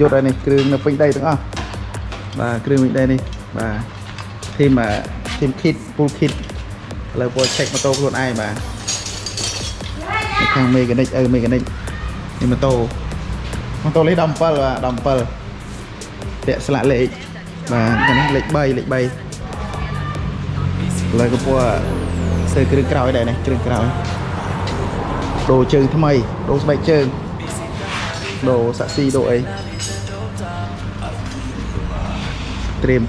ยุดอะไรนี่เครื่องnó phình đây đúng không vàเครื่องphình đây đi và thêm mà thêm kit full kit là vô check mô tô luôn ai mà thằng mê cái này mê cái này nhưng mô tô lấy đồng pal để sạ lệ và cái này lệch bay là cái vô sơ kêu cào ở đây này kêu cào đồ chơi tham mày đồ bay chơi đồ xạ xi đồ ấy trim